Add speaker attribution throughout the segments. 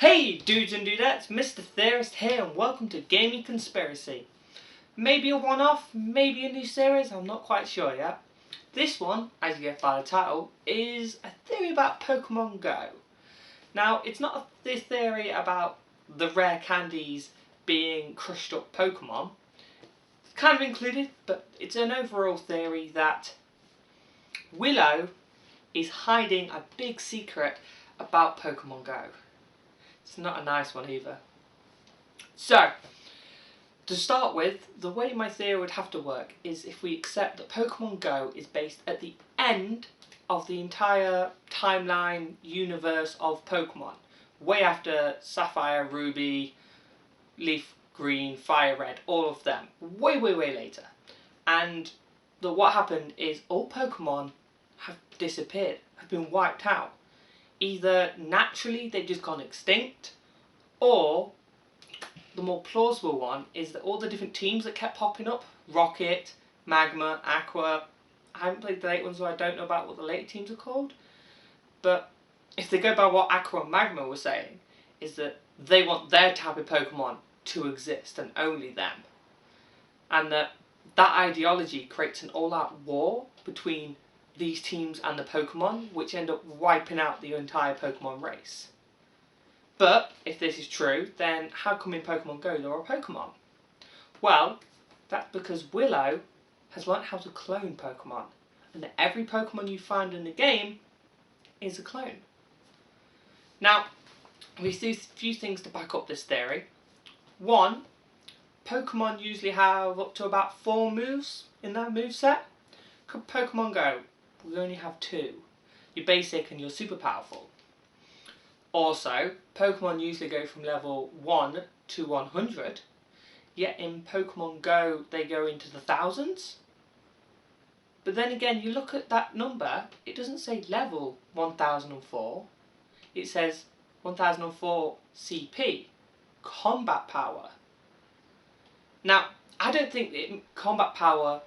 Speaker 1: Hey dudes and dudettes, Mr. Theorist here and welcome to Gaming Conspiracy. Maybe a one-off, maybe a new series, I'm not quite sure yet. This one, as you get by the title, is a theory about Pokemon Go. Now, it's not a theory about the rare candies being crushed up Pokemon. It's kind of included, but it's an overall theory that Willow is hiding a big secret about Pokemon Go. It's not a nice one either. So, to start with, the way my theory would have to work is if we accept that Pokemon Go is based at the end of the entire timeline universe of Pokemon. Way after Sapphire, Ruby, Leaf Green, Fire Red, all of them. Way later. And what happened is all Pokemon have disappeared, have been wiped out. Either naturally they've just gone extinct, or the more plausible one is that all the different teams that kept popping up, Rocket, Magma, Aqua, I haven't played the late ones so I don't know about what the late teams are called, but if they go by what Aqua and Magma were saying, is that they want their type of Pokemon to exist and only them. And that ideology creates an all-out war between these teams and the Pokemon, which end up wiping out the entire Pokemon race. But, if this is true, then how come in Pokemon Go there are Pokemon? Well, that's because Willow has learnt how to clone Pokemon, and that every Pokemon you find in the game is a clone. Now, we see a few things to back up this theory. One, Pokemon usually have up to about 4 moves in their moveset. Pokemon Go, we only have 2. Your basic and your super powerful. Also, Pokemon usually go from level 1 to 100, yet in Pokemon Go they go into the thousands. But then again, you look at that number, it doesn't say level 1004, it says 1004 CP, combat power. Now, I don't think that combat power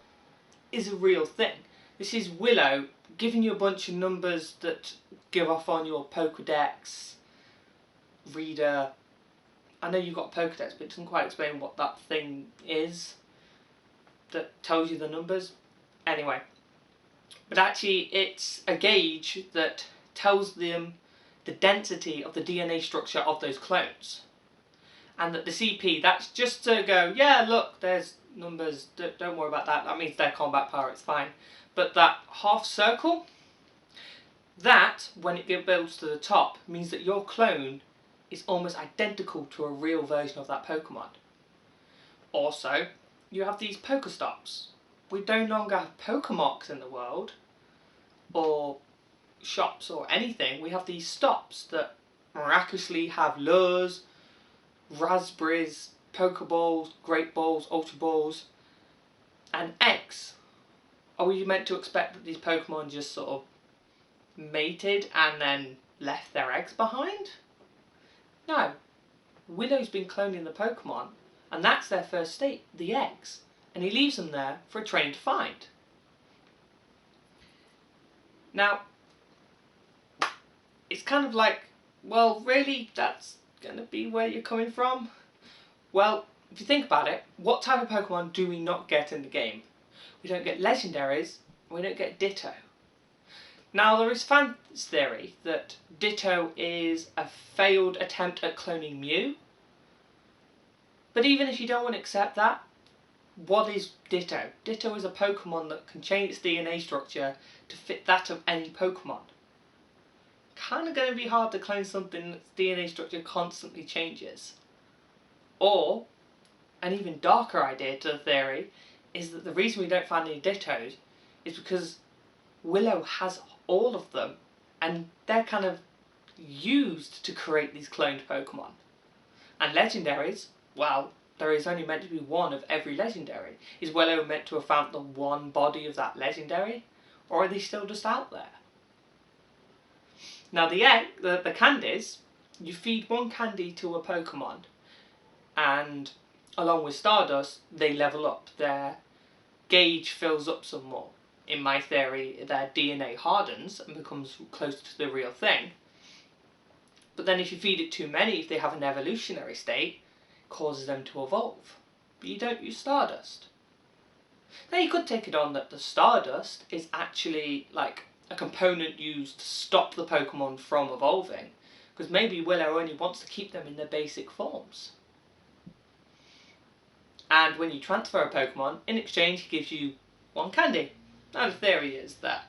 Speaker 1: is a real thing. This is Willow giving you a bunch of numbers that give off on your Pokedex reader. I know you've got a Pokedex, but it doesn't quite explain what that thing is that tells you the numbers. Anyway, but actually it's a gauge that tells them the density of the DNA structure of those clones. And that the CP, that's just to go, yeah, look, there's numbers, don't worry about that, that means their combat power, it's fine. But that half circle, that, when it builds to the top, means that your clone is almost identical to a real version of that Pokemon. Also, you have these Pokestops. We no longer have Pokemox in the world, or shops or anything. We have these stops that miraculously have lures, raspberries, Pokeballs, Great Balls, Ultra Balls, and eggs. Are we meant to expect that these Pokemon just sort of mated and then left their eggs behind? No. Willow's been cloning the Pokemon, and that's their first state, the eggs. And he leaves them there for a trainer to find. Now, it's kind of like, well, really, that's going to be where you're coming from? Well, if you think about it, what type of Pokemon do we not get in the game? We don't get legendaries, and we don't get Ditto. Now, there is fan theory that Ditto is a failed attempt at cloning Mew. But even if you don't want to accept that, what is Ditto? Ditto is a Pokemon that can change its DNA structure to fit that of any Pokemon. Kind of going to be hard to clone something that's DNA structure constantly changes. Or, an even darker idea to the theory, is that the reason we don't find any Dittos is because Willow has all of them, and they're kind of used to create these cloned Pokemon. And legendaries, well, there is only meant to be one of every legendary. Is Willow meant to have found the one body of that legendary, or are they still just out there? Now the candies, you feed one candy to a Pokemon, and along with Stardust, they level up. Their gauge fills up some more. In my theory, their DNA hardens and becomes close to the real thing. But then if you feed it too many, if they have an evolutionary state, it causes them to evolve. But you don't use stardust. Now you could take it on that the stardust is actually like a component used to stop the Pokemon from evolving, because maybe Willow only wants to keep them in their basic forms. And when you transfer a Pokemon, in exchange he gives you one candy. Now the theory is that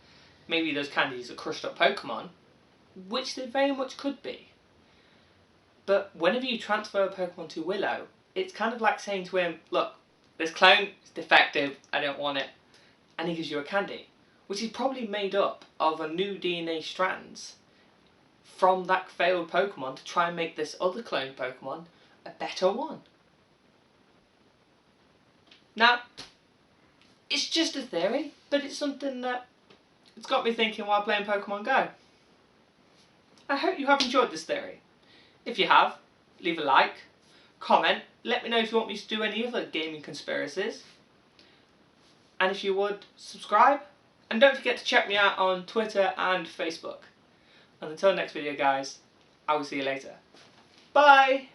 Speaker 1: maybe those candies are crushed up Pokemon, which they very much could be. But whenever you transfer a Pokemon to Willow, it's kind of like saying to him, look, this clone is defective, I don't want it. And he gives you a candy, which is probably made up of a new DNA strands from that failed Pokemon to try and make this other clone Pokemon a better one. Now, it's just a theory, but it's something that it's got me thinking while playing Pokemon Go. I hope you have enjoyed this theory. If you have, leave a like, comment, let me know if you want me to do any other gaming conspiracies. And if you would, subscribe. And don't forget to check me out on Twitter and Facebook. And until next video guys, I will see you later. Bye!